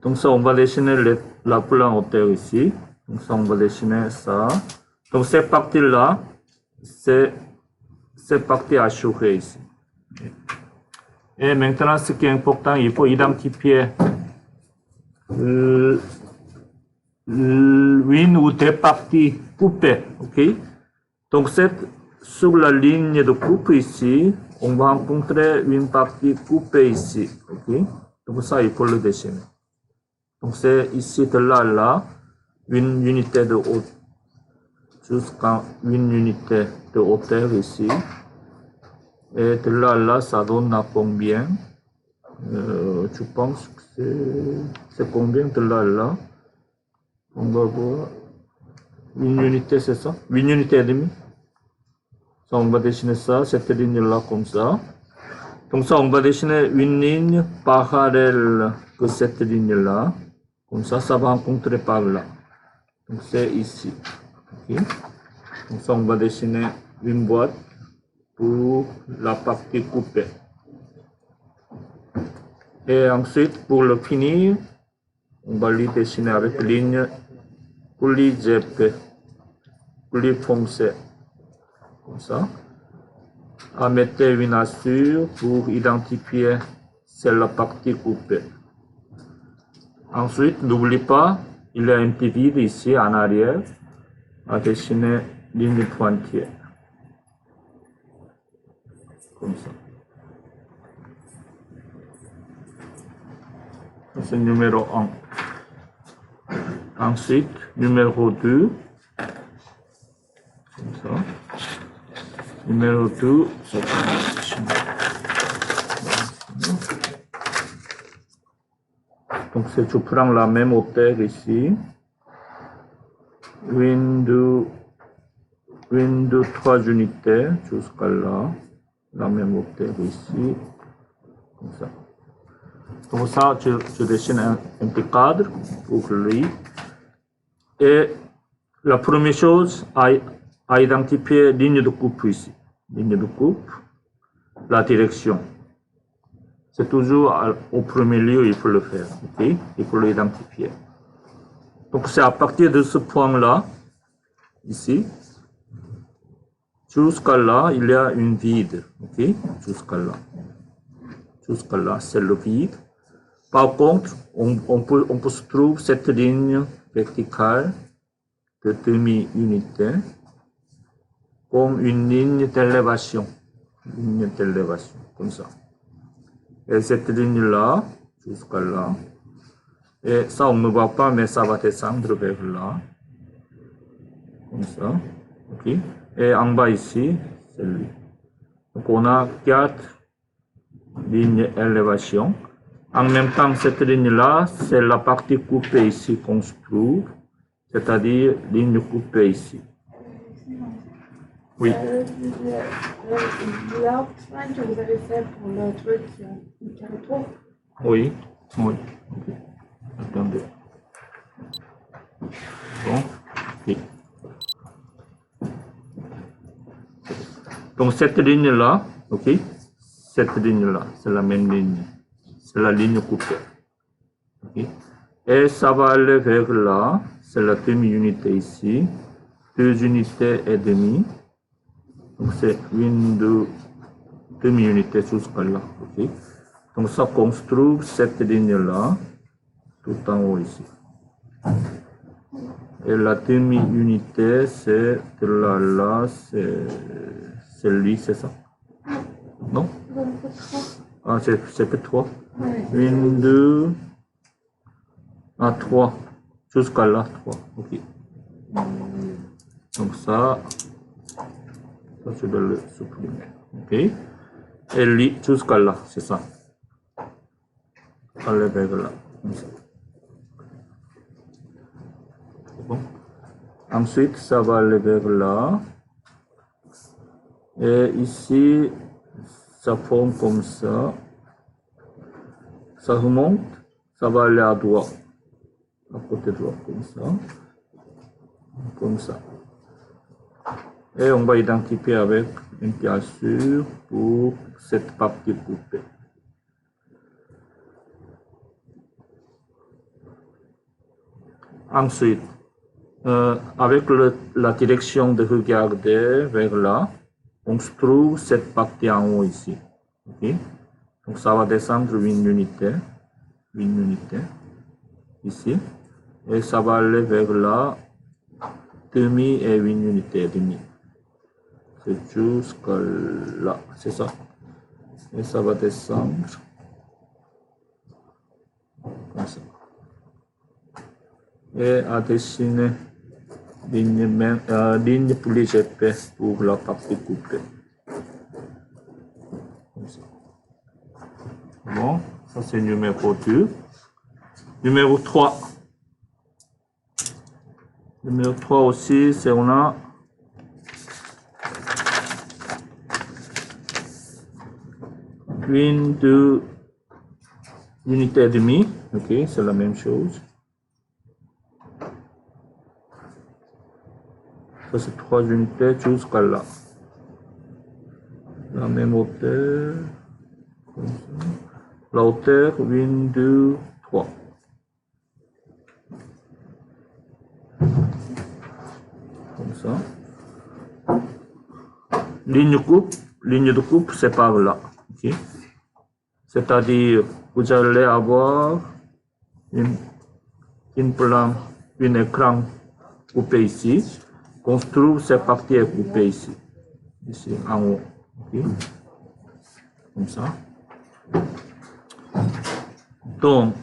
Donc ça, on va dessiner la plan hauteur ici. Donc ça, on va dessiner ça. Donc cette partie-là, c'est cette partie assurée ici. Et maintenant, ce qui est important, il faut identifier une ou des parties coupées. Ok? Donc sur la ligne de coupe ici, on va rencontrer une partie coupée ici. Ok? Donc ça, il faut le dessiner. Donc c'est ici de là à là, une unité de hauteur, jusqu'à une unité de hauteur ici. Et de là à là, ça donne à combien? Je pense que c'est combien de là à là? On va voir. Une unité, c'est ça? Une unité et demie. Ça, on va dessiner ça, cette ligne-là comme ça. Donc ça, on va dessiner une ligne parallèle que cette ligne-là. Comme ça va rencontrer par là. Donc c'est ici. Okay. Donc ça, on va dessiner une boîte pour la partie coupée. Et ensuite, pour le finir, on va le dessiner avec ligne poulie GP, poulie foncée. Comme ça. À mettre une assure pour identifier c'est la partie coupée. Ensuite, n'oublie pas, il y a un petit vide ici en arrière à dessiner ligne pointillée. Comme ça. C'est numéro 1. Ensuite, numéro 2. Comme ça. Numéro 2, donc je prends la même hauteur ici. Une, deux, 3 unités jusqu'à là. La même hauteur ici. Comme ça. Donc ça, je dessine un petit cadre pour lui. Et la première chose, à identifier ligne de coupe ici. Ligne de coupe, la direction. C'est toujours au premier lieu, il faut le faire. Okay? Il faut l'identifier. Donc c'est à partir de ce point-là, ici, jusqu'à là, il y a une vide. Okay? Jusqu'à là. Jusqu'à là, c'est le vide. Par contre, on peut se trouver cette ligne verticale de demi-unité comme une ligne d'élévation. Une ligne d'élévation, comme ça. Et cette ligne-là, jusqu'à là. Et ça, on ne voit pas, mais ça va descendre vers là. Comme ça. Ok. Et en bas ici, c'est lui. Donc on a 4 lignes d'élévation. En même temps, cette ligne-là, c'est la partie coupée ici qu'on se trouve, c'est-à-dire ligne coupée ici. Oui. L'outline que vous avez fait pour le truc du carreau. Oui. Oui. Okay. Attendez. Bon. Okay. Donc cette ligne-là, ok. Cette ligne-là, c'est la même ligne. C'est la ligne coupée. Okay. Et ça va aller vers là. C'est la demi-unité ici. 2 unités et demie. Donc c'est une, deux demi-unités jusqu'à là. Okay. Donc ça construit cette ligne-là, tout en haut ici. Et la demi-unité, c'est de là à là, c'est lui, c'est ça? Non? Ah, c'est que 3. Une, deux, 3. Jusqu'à là, 3. Ok. Donc ça je dois le supprimer. Ok. Et lui, jusqu'à là, c'est ça. Aller vers là. Comme ça. Bon. Ensuite, ça va aller vers là. Et ici, ça forme comme ça. Ça remonte, ça va aller à droite. À côté droit, comme ça. Comme ça. Et on va identifier avec une piassure pour cette partie coupée. Ensuite, avec la direction de regarder vers là, on trouve cette partie en haut ici. Okay? Donc ça va descendre une unité, ici, et ça va aller vers là, demi et une unité et demi. C'est jusqu'à là, c'est ça. Et ça va descendre comme ça. Et à dessiner ligne plus épaisse pour la partie coupée. Comme ça. Bon, ça c'est numéro 2. Numéro 3. Numéro 3 aussi, c'est on a une, deux unités et demie. Ok, c'est la même chose. Ça c'est 3 unités jusqu'à là. La même hauteur. Comme ça. La hauteur, 1, 2, 3. Comme ça. Ligne de coupe, c'est par là. Okay. C'est-à-dire, vous allez avoir un plan, un écran coupé ici. On trouve cette partie est coupée ici. Ici, en haut. Okay. Comme ça. Donc,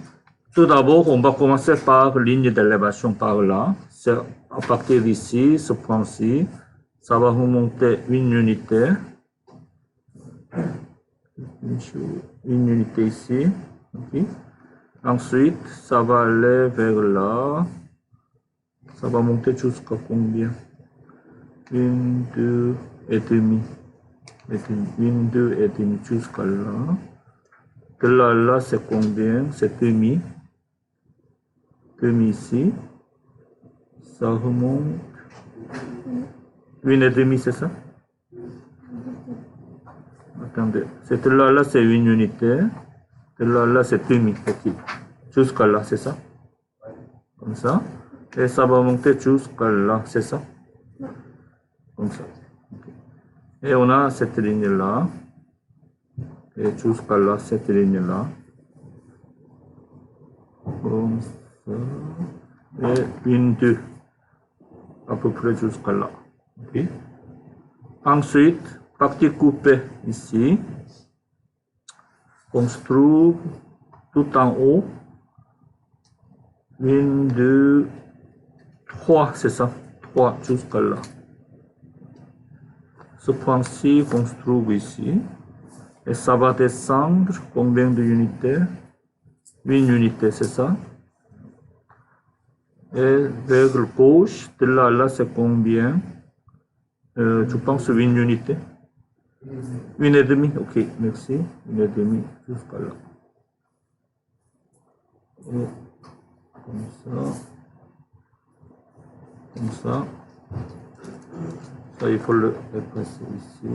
tout d'abord, on va commencer par ligne d'élévation par là. C'est à partir d'ici, ce point-ci, ça va remonter une unité. Une unité ici. Okay. Ensuite, ça va aller vers là. Ça va monter jusqu'à combien? 1, 2 et demi. 1, 2 et demi jusqu'à là. De là, là, c'est combien? C'est demi. Demi ici. Ça remonte. 1 et demi, c'est ça? Attendez. C'est de là, là, c'est une unité. De là, là, c'est demi. Okay. Jusqu'à là, c'est ça? Comme ça. Et ça va monter jusqu'à là, c'est ça? Comme ça. Okay. Et on a cette ligne-là. Et jusqu'à là, cette ligne-là. Comme ça. Et 1, 2. À peu près jusqu'à là. Okay. Ensuite, partie coupée ici. On se trouve tout en haut. 1, 2, 3, c'est ça? 3 jusqu'à là. Ce point-ci qu'on se trouve ici. Et ça va descendre combien d'unités? 1 unité, c'est ça? Et vers le gauche, de là, là, c'est combien? Je pense 1 unité. 1 et demi, ok, merci. 1 et demi jusqu'à là. Et comme ça. Comme ça. Ça, il faut le passer ici.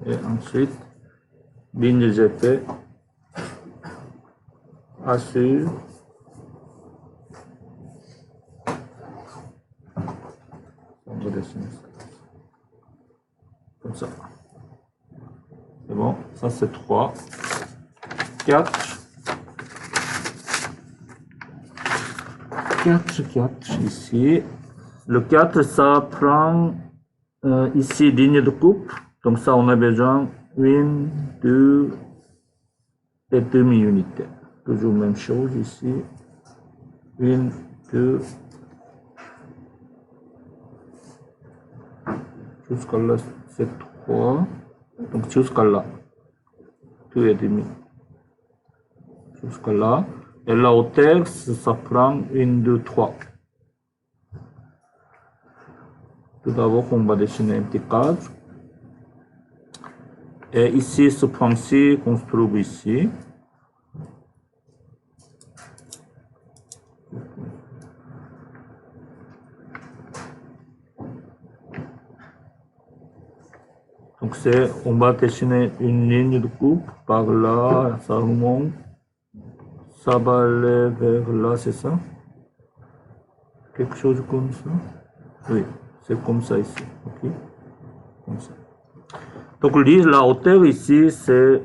Et ensuite, ligne GP. Assure. On va dessiner ça. Comme ça. C'est bon. Ça, c'est 3. 4. 4 ici. Le 4, ça prend ici ligne de coupe. Donc ça, on a besoin 1, 2 et demi-unité. Toujours même chose ici. 1, 2. Jusqu'à là, c'est 3. Donc jusqu'à là. 2 et demi. Jusqu'à là. Et la hauteur, ça prend 1, 2, 3. Tout d'abord, on va dessiner un petit cadre. Et ici, ce point-ci qu'on se trouve ici. Donc, on va dessiner une ligne de coupe par là, ça remonte. ça va aller vers là, c'est ça? Quelque chose comme ça? Oui, c'est comme ça ici. Ok? Comme ça. Donc la hauteur ici, c'est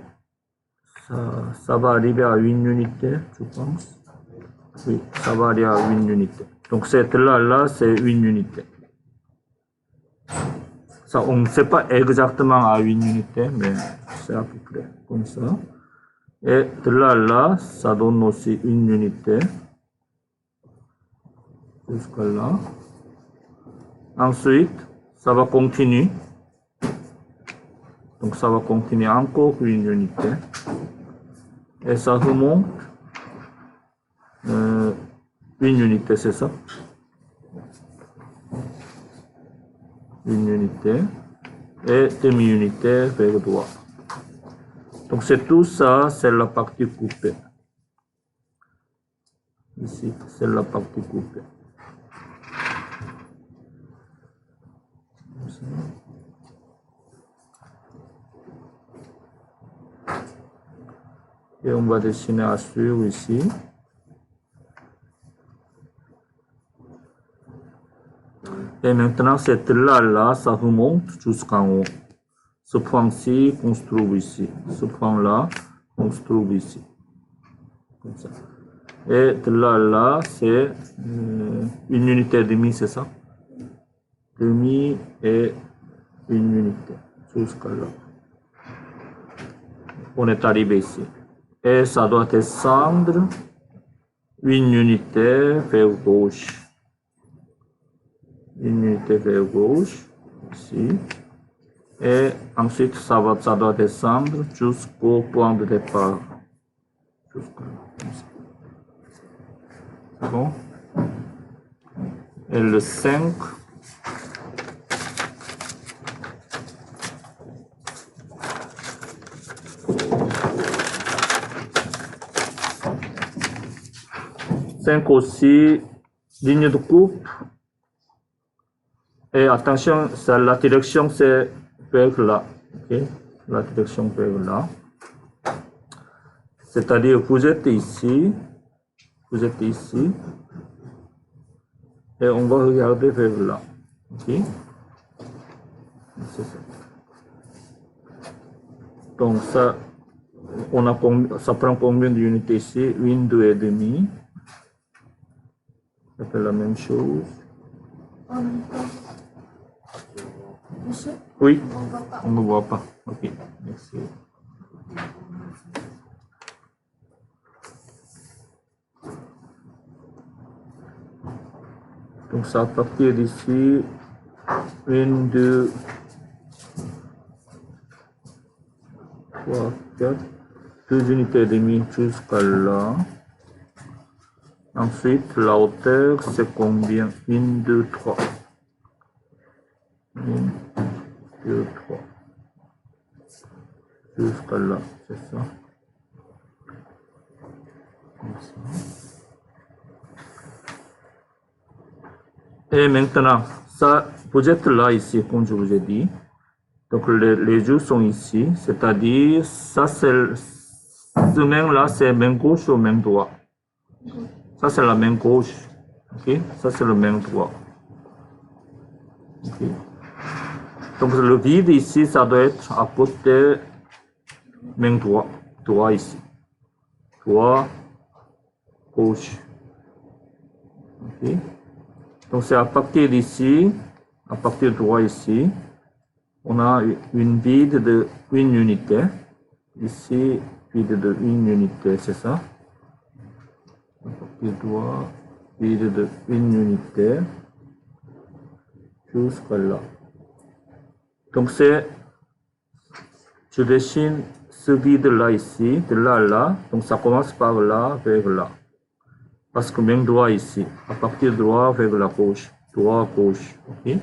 ça va arriver à 1 unité, je pense. Oui, ça va aller à 1 unité. Donc cette là, c'est 1 unité. Ça, on ne sait pas exactement à 1 unité, mais c'est à peu près comme ça. Et de là, ça donne aussi 1 unité. Jusqu'à là. Ensuite, ça va continuer. Donc ça va continuer encore 1 unité. Et ça remonte 1 unité, c'est ça? 1 unité et demi-unité vers droit. Donc c'est tout ça, c'est la partie coupée. Ici, c'est la partie coupée. Et on va dessiner à suivre ici. Et maintenant, cette là, ça remonte jusqu'en haut. Ce point-ci, on se trouve ici. Ce point-là, on se trouve ici. Comme ça. Et de là, c'est 1 unité et demie, c'est ça? Demi et 1 unité. Jusqu'à là. On est arrivé ici. Et ça doit descendre 1 unité vers gauche. 1 unité vers gauche, ici. Et ensuite, ça doit descendre jusqu'au point de départ. Jusqu'à là, comme ça. C'est bon? Et le 5. Aussi, ligne de coupe. Et attention, la direction c'est vers là. Okay? La direction vers là. C'est-à-dire vous êtes ici. Vous êtes ici. Et on va regarder vers là. Okay? C'est ça. Donc ça, ça prend combien d'unités ici? 1, 2 et demi. Ça fait la même chose. En même temps. Monsieur? Oui, On ne voit pas. on ne voit pas. Ok, merci. Donc ça à partir d'ici, 1, 2, 3, 4, 2 unités et demie jusqu'à là. Ensuite, la hauteur, c'est combien? 1, 2, 3. 1, 2, 3. Jusqu'à là, c'est ça. Comme ça. Et maintenant, ça, vous êtes là ici, comme je vous ai dit. Donc les yeux sont ici, c'est-à-dire, ça c'est, ce main-là, c'est main gauche ou main droite? Ça c'est la main gauche, ok? Ça c'est la main droite. Okay. Donc le vide ici, ça doit être à côté main droite, droit ici. Droit, gauche. Ok. Donc c'est à partir d'ici, à partir de droit ici, on a une vide de 1 unité. Ici, vide de 1 unité, c'est ça? À partir de droit, vide de 1 unité. Jusqu'à là. Donc c'est, je dessine ce vide-là ici, de là à là. Donc ça commence par là, vers là. Parce que même droit ici, à partir de droit vers la gauche, droit, gauche, ok?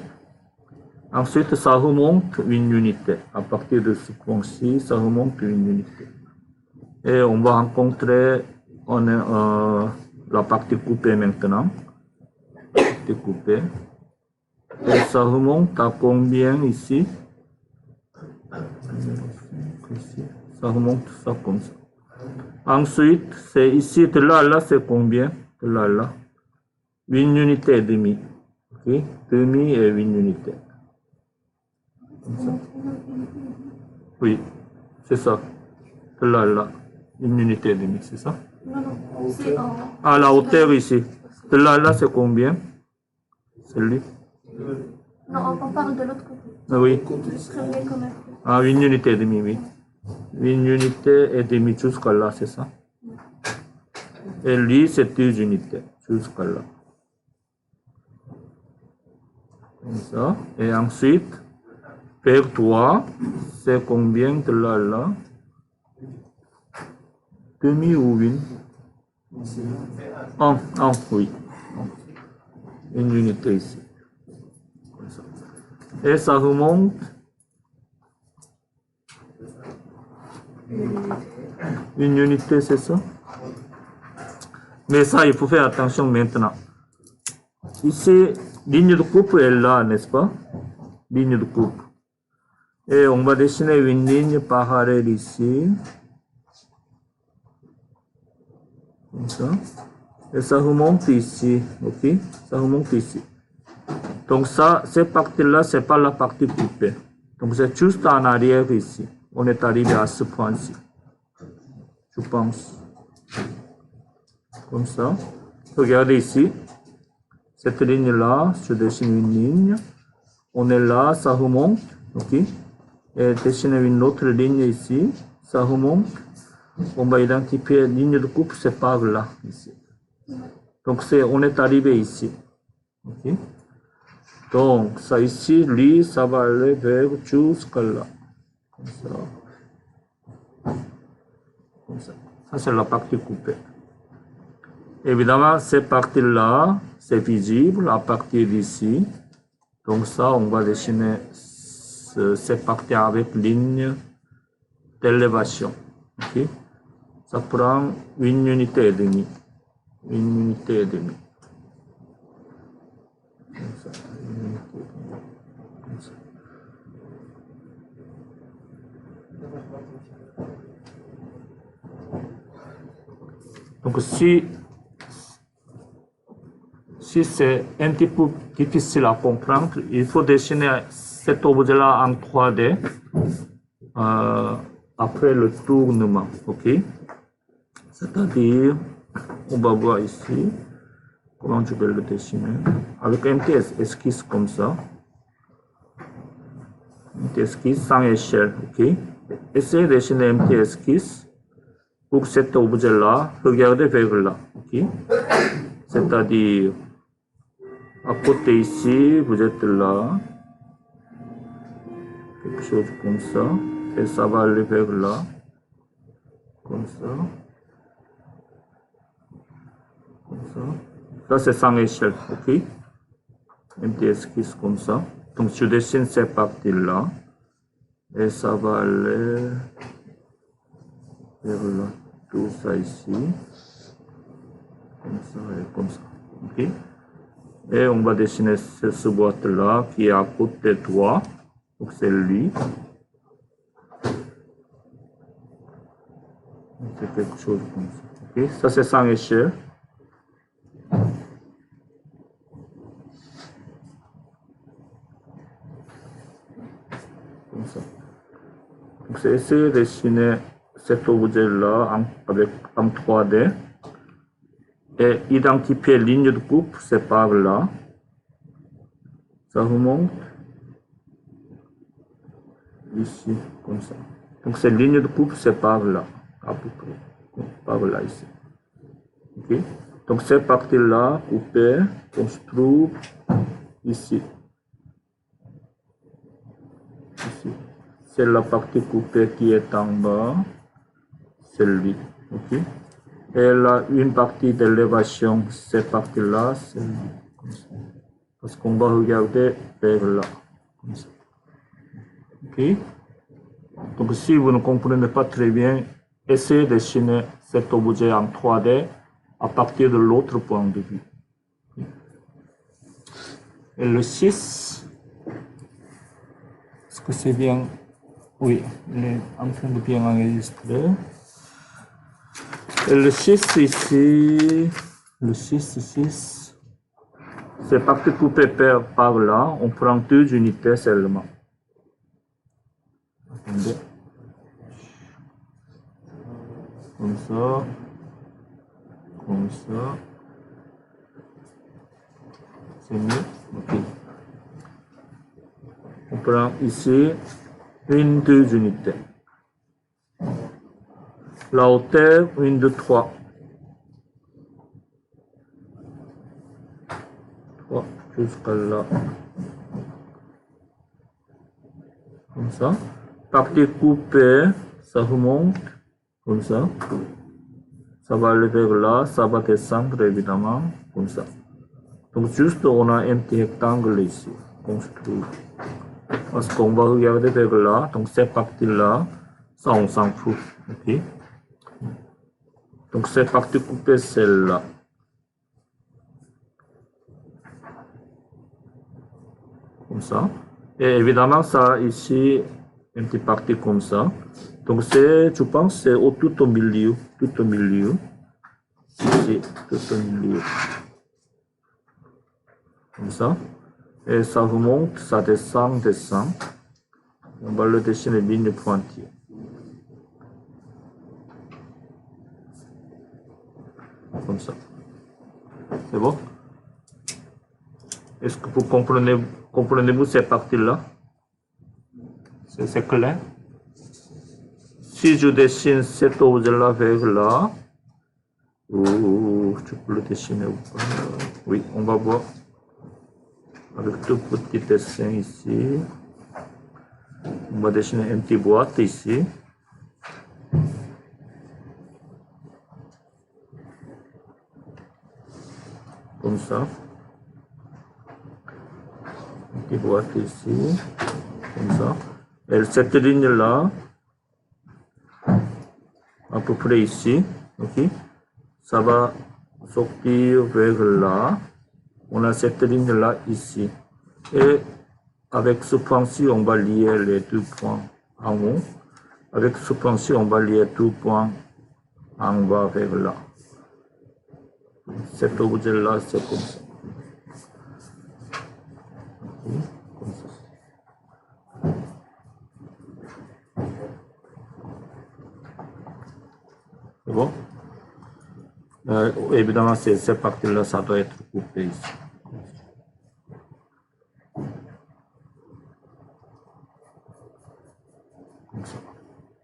Ensuite, ça remonte 1 unité. À partir de ce point-ci, ça remonte 1 unité. Et on va rencontrer la partie coupée maintenant. La partie coupée. Et ça remonte à combien ici? Ça remonte ça comme ça. Ensuite, c'est ici, de là à là, c'est combien? De là à là. 8 unités et demi. Ok? Demi et 8 unités. Comme ça. Oui, c'est ça. De là à là. 1 unité et demi, c'est ça? Non, non, c'est en... À la hauteur ici. De là à là, c'est combien? Celui? Non, on parle de l'autre côté. Ah oui. Le premier comme un. Ah, 1 unité et demi, oui. 1 unité et demi jusqu'à là, c'est ça? Et lui, c'est 2 unités jusqu'à là. Comme ça. Et ensuite, vers 3, c'est combien de là à là? Demi ou 1? 1, oui. 1 unité ici. Comme ça. Et ça remonte 1 unité, c'est ça? Mais ça, il faut faire attention maintenant. Ici, ligne de coupe est là, n'est-ce pas? Ligne de coupe. Et on va dessiner une ligne parallèle ici. Comme ça. Et ça remonte ici, ok? Ça remonte ici. Donc ça, cette partie-là, c'est pas la partie coupée. Donc c'est juste en arrière ici. On est arrivé à ce point-ci. Je pense. Comme ça. Regardez ici. Cette ligne-là, je dessine une ligne. On est là, ça remonte, ok? Et dessiner une autre ligne ici, ça remonte. On va identifier la ligne de coupe, c'est par là, ici. Donc on est arrivé ici, ok? Donc ça ici, lui, ça va aller vers jusqu'à là. Comme ça. Comme ça. Ça, c'est la partie coupée. Évidemment, cette partie-là, c'est visible à partir d'ici. Donc ça, on va dessiner cette partie avec ligne d'élévation. Okay? Ça prend 1 unité et demie. 1 unité et demie. Comme ça, 1 unité et demie. Comme ça. Donc si c'est un petit peu difficile à comprendre, il faut dessiner cet objet-là en 3D après le tournement, ok? C'est-à-dire, on va voir ici, comment je vais le dessiner, avec un petit esquisse comme ça, un petit esquisse sans échelle, ok? Essayez de dessiner un petit esquisse pour cet objet-là, regardez vers là, ok? C'est-à-dire, à côté ici, vous êtes là, quelque chose comme ça, et ça va aller vers là, comme ça, comme ça. Ça c'est sans échelle, ok? Un petit esquisse comme ça. Donc je dessine cette partie-là, et ça va aller vers là, tout ça ici, comme ça et comme ça, ok? Et on va dessiner ce boîte-là qui est à côté de toi. Donc c'est lui. C'est quelque chose comme ça. Okay? Ça c'est sans échelle. Comme ça. Donc c'est essayer de dessiner cet objet-là en 3D. Et identifier la ligne de coupe, c'est par là. Ça remonte. Ici, comme ça. Donc cette ligne de coupe, c'est par là. À peu près. Par là, ici. Ok? Donc cette partie-là, coupée, on se trouve ici. Ici. C'est la partie coupée qui est en bas. C'est lui. Ok? Et là, une partie d'élévation, cette partie-là, c'est lui. Comme ça. Parce qu'on va regarder vers là. Comme ça. Ok? Donc si vous ne comprenez pas très bien, essayez de dessiner cet objet en 3D à partir de l'autre point de vue. Et le 6, est-ce que c'est bien? Oui, il est en train de bien enregistrer. Et le 6 ici, le 6, c'est parti coupé par là, on prend 2 unités seulement. Attendez. Comme ça, comme ça. C'est mieux. Ok. On prend ici 2 unités. La hauteur, 2, 3. 3 jusqu'à là. Comme ça. Partie coupée, ça remonte. Comme ça. Ça va aller vers là, ça va descendre évidemment. Comme ça. Donc juste on a un petit rectangle ici. Construit. Parce qu'on va regarder vers là. Donc cette partie-là, ça on s'en fout. Ok. Donc cette partie coupée, celle-là. Comme ça. Et évidemment, ça ici, une petite partie comme ça. Donc c'est, je pense, c'est tout au milieu. Tout au milieu. Ici, tout au milieu. Comme ça. Et ça remonte, ça descend, descend. On va le dessiner ligne pointillée. Comme ça. C'est bon? Est-ce que vous comprenez-vous cette partie-là? C'est clair? Si je dessine cet objet-là vers là, je peux le dessiner ou pas? Oui, on va voir. Avec tout petit dessin ici. On va dessiner une petite boîte ici. Comme ça. Une petite boîte ici. Comme ça. Et cette ligne-là, à peu près ici, ok, ça va sortir vers là. On a cette ligne-là ici. Et avec ce point-ci, on va lier les 2 points en haut. Avec ce point-ci, on va lier 2 points en bas vers là. Cet objet-là, c'est comme ça. Comme ça. C'est bon? Évidemment, cette partie-là, ça doit être coupé ici. Comme ça.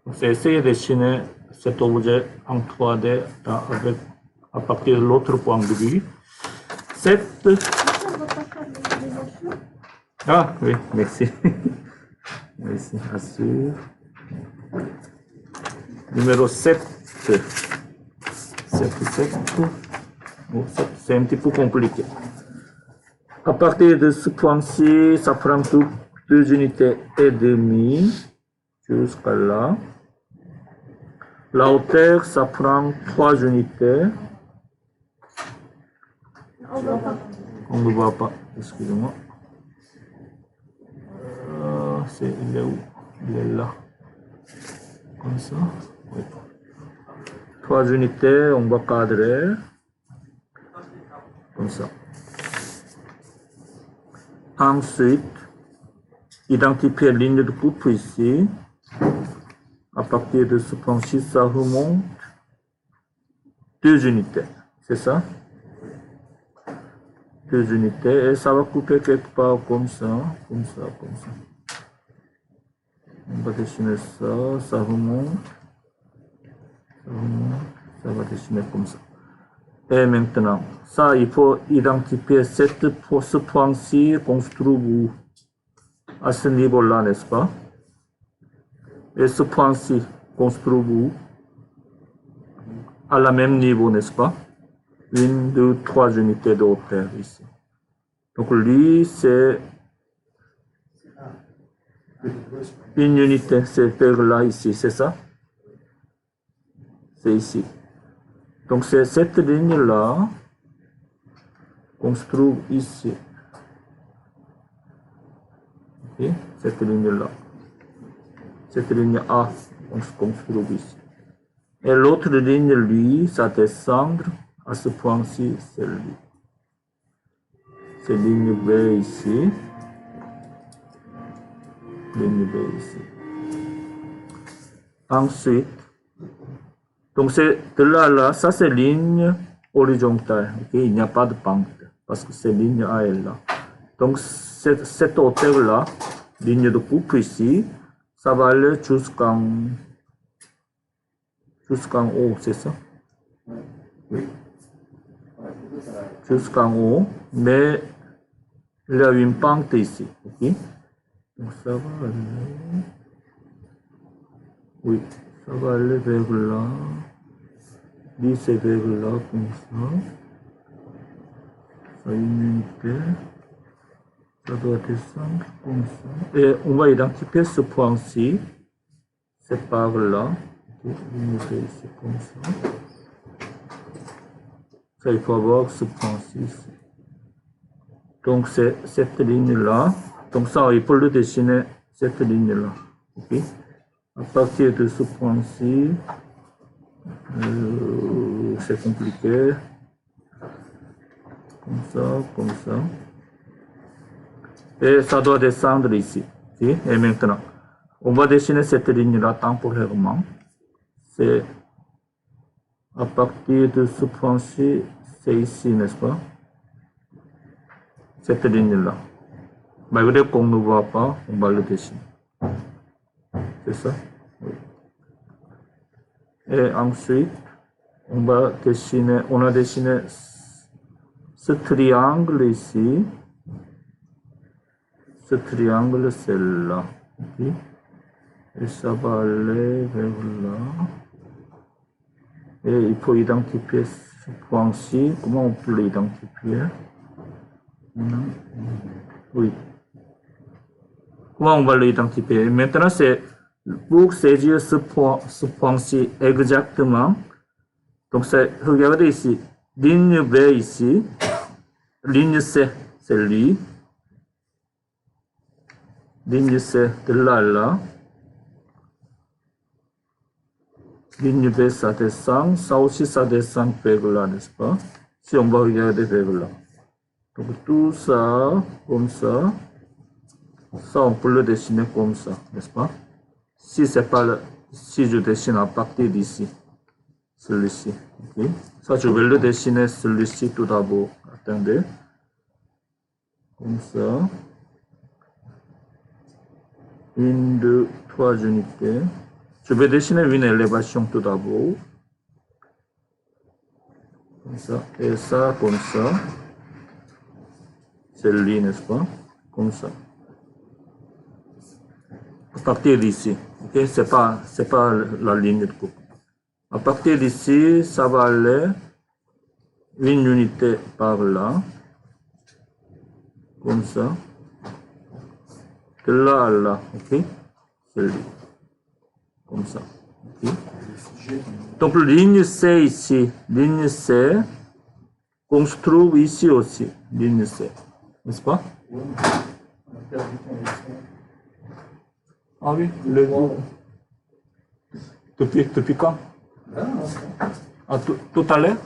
Donc, essayez de dessiner cet objet en 3D avec, à partir de l'autre point de vue. Ah oui, merci. Merci, assure. Numéro 7. 7. C'est un petit peu compliqué. À partir de ce point-ci, ça prend 2 unités et demie jusqu'à là. La hauteur, ça prend 3 unités. On ne voit pas, excusez-moi. Il est où? Il est là. Comme ça. Oui. 3 unités, on va cadrer. Comme ça. Ensuite, identifier la ligne de coupe ici. À partir de ce point-ci, ça remonte 2 unités. C'est ça? 2 unités. Et ça va couper quelque part comme ça. Comme ça, comme ça. On va dessiner ça. Ça remonte. Ça va dessiner comme ça. Et maintenant, ça, il faut identifier ce point-ci qu'on se trouve où? À ce niveau-là, n'est-ce pas? Et ce point-ci qu'on se trouve où? À la même niveau, n'est-ce pas? 1, 2, 3 unités de hauteur ici. Donc lui, c'est une unité, c'est vers là, ici, c'est ça? C'est ici. Donc c'est cette ligne-là qu'on se trouve ici. Okay? Cette ligne-là. Cette ligne A qu'on se trouve ici. Et l'autre ligne, lui, ça descendre à ce point-ci, c'est lui. C'est ligne B ici. Ligne B ici. Ensuite, donc c'est de là à là, ça c'est ligne horizontale. Okay? Il n'y a pas de pente parce que c'est ligne A et là. Donc cette hauteur-là, ligne de coupe ici, ça va aller jusqu'en haut, c'est ça? Oui. Jusqu'en haut, mais il y a une pente ici. Okay? Donc ça va aller. Oui, ça va aller vers là. Lui, c'est vers là, comme ça. Ça une unité. Ça doit descendre comme ça. Et on va identifier ce point-ci. C'est par là. Unité ici, comme ça. Ça, il faut avoir ce point-ci ici. Donc, c'est cette ligne-là. Donc, ça, il faut le dessiner, cette ligne-là. Okay? À partir de ce point-ci, c'est compliqué. Comme ça. Et ça doit descendre ici. Okay? Et maintenant, on va dessiner cette ligne-là temporairement. C'est à partir de ce point-ci, c'est ici, n'est-ce pas? Cette ligne-là. Malgré qu'on ne voit pas, on va le dessiner. C'est ça? Oui. Et ensuite, on a dessiné ce triangle ici. Ce triangle, c'est là. Okay? Et ça va aller vers là. Et il faut identifier ce point-ci. Comment on peut l'identifier? Oui. Comment on va l'identifier? Maintenant, c'est pour saisir ce point-ci exactement. Donc, regardez ici. Ligne B ici. Ligne C, c'est lui. Ligne C de là à là. Ligne B, ça descend. Ça aussi, ça descend vers là, n'est-ce pas? Si on va regarder vers là. Donc, tout ça, comme ça. Ça, on peut le dessiner comme ça, n'est-ce pas? Si je dessine à partir d'ici, celui-ci, ok? Ça, je vais le dessiner celui-ci tout d'abord. Attendez. Comme ça. 1, 2, 3 unités. Je vais dessiner une élévation tout d'abord. Comme ça. Et ça, comme ça. C'est lui, n'est-ce pas? Comme ça. À partir d'ici, ok, c'est pas la ligne de coupe. À partir d'ici, ça va aller une unité par là, comme ça, de là à là, ok, c'est lui, comme ça, ok. Donc ligne C ici, ligne C, on se trouve ici aussi, ligne C, n'est-ce pas? Ah oui, depuis quand? Ah, tout à l'heure?